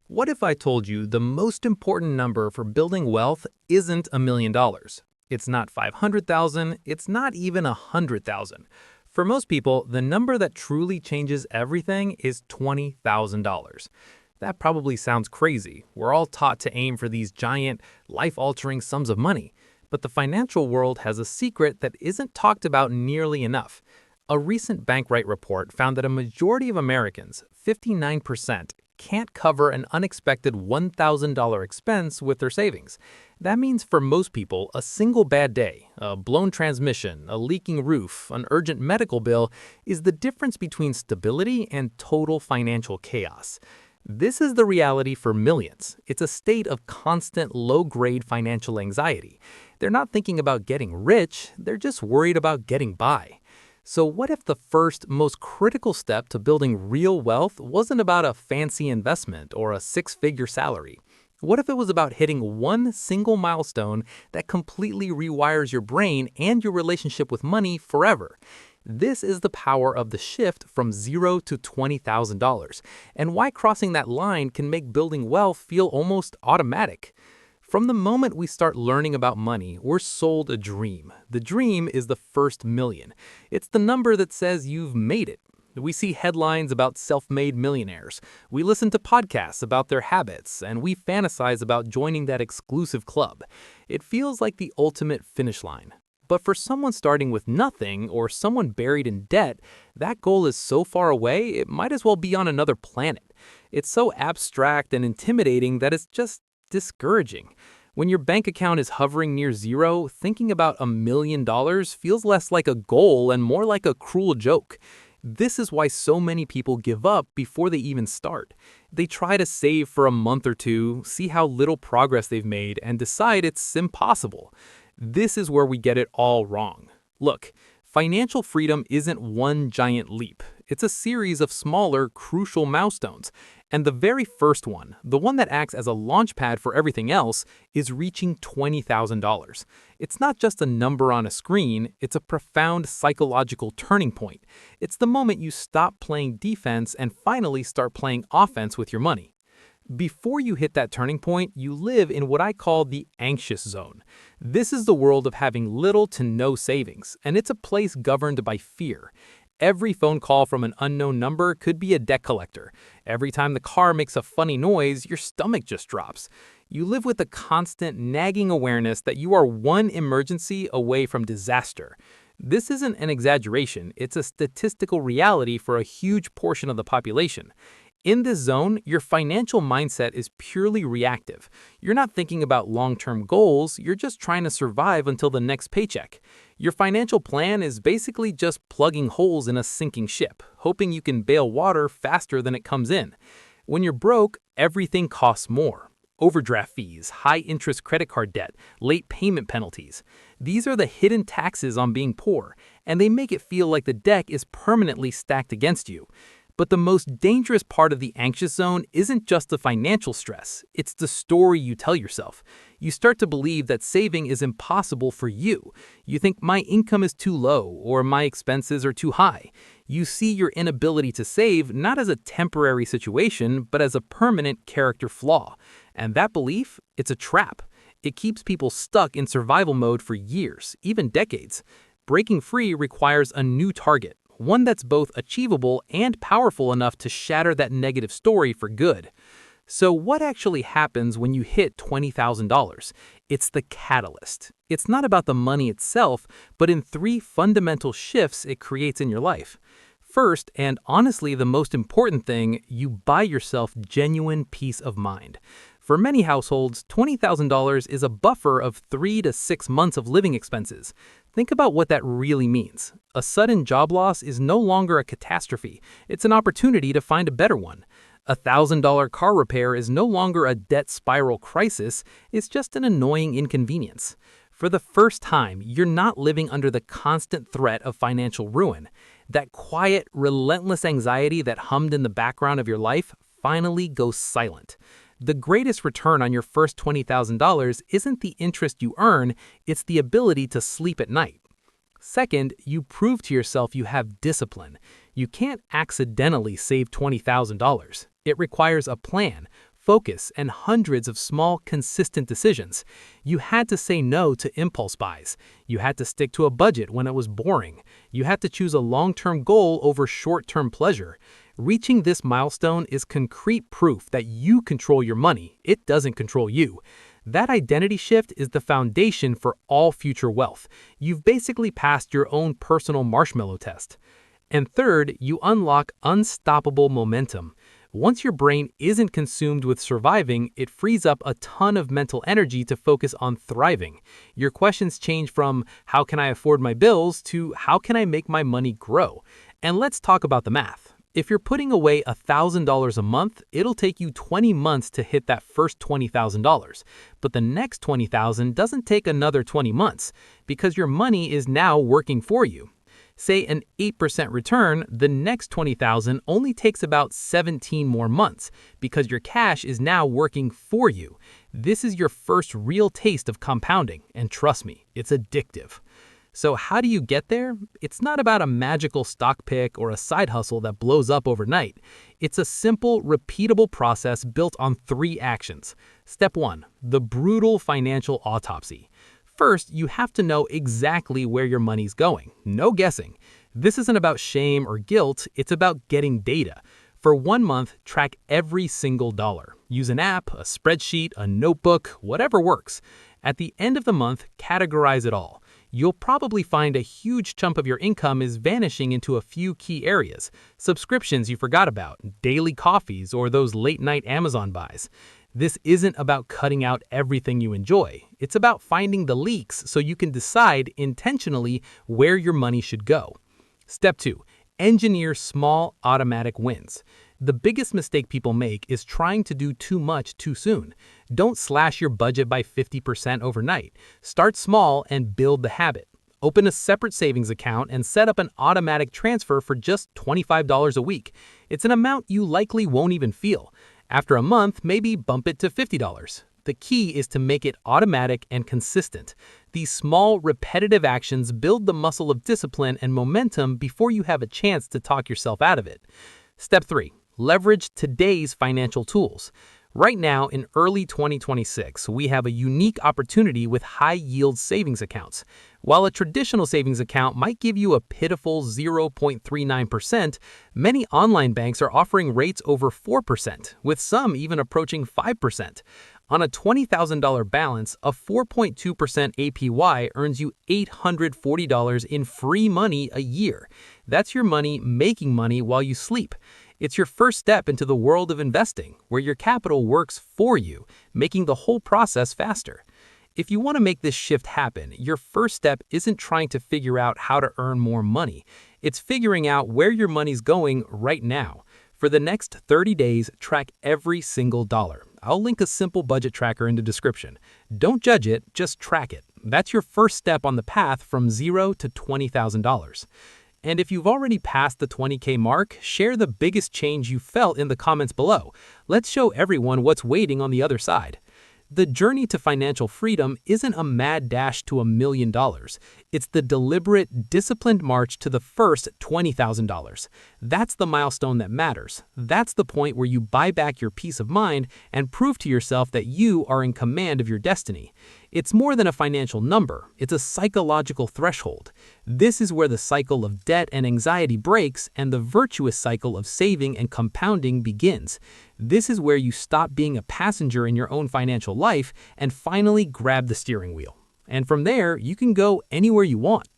What if I told you the most important number for building wealth isn't $1 million? It's not 500,000, it's not even 100,000. For most people, the number that truly changes everything is $20,000. That probably sounds crazy. We're all taught to aim for these giant, life-altering sums of money. But the financial world has a secret that isn't talked about nearly enough. A recent Bankrate report found that a majority of Americans, 59%, can't cover an unexpected $1,000 expense with their savings. That means for most people, a single bad day, a blown transmission, a leaking roof, an urgent medical bill is the difference between stability and total financial chaos. This is the reality for millions. It's a state of constant low-grade financial anxiety. They're not thinking about getting rich, they're just worried about getting by. So what if the first, most critical step to building real wealth wasn't about a fancy investment or a six-figure salary? What if it was about hitting one single milestone that completely rewires your brain and your relationship with money forever? This is the power of the shift from $0 to $20,000, and why crossing that line can make building wealth feel almost automatic. From the moment we start learning about money, we're sold a dream. The dream is the first million. It's the number that says you've made it. We see headlines about self-made millionaires. We listen to podcasts about their habits, and we fantasize about joining that exclusive club. It feels like the ultimate finish line. But for someone starting with nothing or someone buried in debt, that goal is so far away, it might as well be on another planet. It's so abstract and intimidating that it's just discouraging. When your bank account is hovering near zero, thinking about $1 million feels less like a goal and more like a cruel joke. This is why so many people give up before they even start. They try to save for a month or two, see how little progress they've made, and decide it's impossible. This is where we get it all wrong. Look, financial freedom isn't one giant leap. It's a series of smaller, crucial milestones. And the very first one, the one that acts as a launchpad for everything else, is reaching $20,000. It's not just a number on a screen, it's a profound psychological turning point. It's the moment you stop playing defense and finally start playing offense with your money. Before you hit that turning point, you live in what I call the anxious zone. This is the world of having little to no savings, and it's a place governed by fear. Every phone call from an unknown number could be a debt collector. Every time the car makes a funny noise, your stomach just drops. You live with a constant nagging awareness that you are one emergency away from disaster. This isn't an exaggeration, it's a statistical reality for a huge portion of the population. In this zone, your financial mindset is purely reactive. You're not thinking about long-term goals, you're just trying to survive until the next paycheck. Your financial plan is basically just plugging holes in a sinking ship, hoping you can bail water faster than it comes in. When you're broke, everything costs more. Overdraft fees, high-interest credit card debt, late payment penalties. These are the hidden taxes on being poor, and they make it feel like the deck is permanently stacked against you. But the most dangerous part of the anxious zone isn't just the financial stress, it's the story you tell yourself. You start to believe that saving is impossible for you. You think my income is too low or my expenses are too high. You see your inability to save not as a temporary situation, but as a permanent character flaw. And that belief, it's a trap. It keeps people stuck in survival mode for years, even decades. Breaking free requires a new target. One that's both achievable and powerful enough to shatter that negative story for good. So what actually happens when you hit $20,000? It's the catalyst. It's not about the money itself, but in three fundamental shifts it creates in your life. First, and honestly the most important thing, you buy yourself genuine peace of mind. For many households, $20,000 is a buffer of 3 to 6 months of living expenses. Think about what that really means. A sudden job loss is no longer a catastrophe. It's an opportunity to find a better one. A $1,000 car repair is no longer a debt spiral crisis. It's just an annoying inconvenience. For the first time, you're not living under the constant threat of financial ruin. That quiet, relentless anxiety that hummed in the background of your life finally goes silent. The greatest return on your first $20,000 isn't the interest you earn, it's the ability to sleep at night. Second, you prove to yourself you have discipline. You can't accidentally save $20,000. It requires a plan, focus, and hundreds of small, consistent decisions. You had to say no to impulse buys. You had to stick to a budget when it was boring. You had to choose a long-term goal over short-term pleasure. Reaching this milestone is concrete proof that you control your money. It doesn't control you. That identity shift is the foundation for all future wealth. You've basically passed your own personal marshmallow test. And third, you unlock unstoppable momentum. Once your brain isn't consumed with surviving, it frees up a ton of mental energy to focus on thriving. Your questions change from how can I afford my bills to how can I make my money grow? And let's talk about the math. If you're putting away $1,000 a month, it'll take you 20 months to hit that first $20,000. But the next $20,000 doesn't take another 20 months because your money is now working for you. Say an 8% return, the next $20,000 only takes about 17 more months because your cash is now working for you. This is your first real taste of compounding, and trust me, it's addictive. So how do you get there? It's not about a magical stock pick or a side hustle that blows up overnight. It's a simple, repeatable process built on 3 actions. Step 1, the brutal financial autopsy. First, you have to know exactly where your money's going. No guessing. This isn't about shame or guilt, it's about getting data. For 1 month, track every single dollar. Use an app, a spreadsheet, a notebook, whatever works. At the end of the month, categorize it all. You'll probably find a huge chunk of your income is vanishing into a few key areas. Subscriptions you forgot about, daily coffees, or those late-night Amazon buys. This isn't about cutting out everything you enjoy. It's about finding the leaks so you can decide intentionally where your money should go. Step 2, engineer small automatic wins. The biggest mistake people make is trying to do too much too soon. Don't slash your budget by 50% overnight. Start small and build the habit. Open a separate savings account and set up an automatic transfer for just $25 a week. It's an amount you likely won't even feel. After a month, maybe bump it to $50. The key is to make it automatic and consistent. These small, repetitive actions build the muscle of discipline and momentum before you have a chance to talk yourself out of it. Step 3, leverage today's financial tools. Right now, in early 2026, we have a unique opportunity with high-yield savings accounts. While a traditional savings account might give you a pitiful 0.39%, many online banks are offering rates over 4%, with some even approaching 5%. On a $20,000 balance, a 4.2% APY earns you $840 in free money a year. That's your money making money while you sleep. It's your first step into the world of investing, where your capital works for you, making the whole process faster. If you want to make this shift happen, your first step isn't trying to figure out how to earn more money. It's figuring out where your money's going right now. For the next 30 days, track every single dollar. I'll link a simple budget tracker in the description. Don't judge it, just track it. That's your first step on the path from $0 to $20,000. And if you've already passed the 20K mark, share the biggest change you felt in the comments below. Let's show everyone what's waiting on the other side. The journey to financial freedom isn't a mad dash to $1 million. It's the deliberate, disciplined march to the first $20,000. That's the milestone that matters. That's the point where you buy back your peace of mind and prove to yourself that you are in command of your destiny. It's more than a financial number. It's a psychological threshold. This is where the cycle of debt and anxiety breaks and the virtuous cycle of saving and compounding begins. This is where you stop being a passenger in your own financial life and finally grab the steering wheel. And from there, you can go anywhere you want.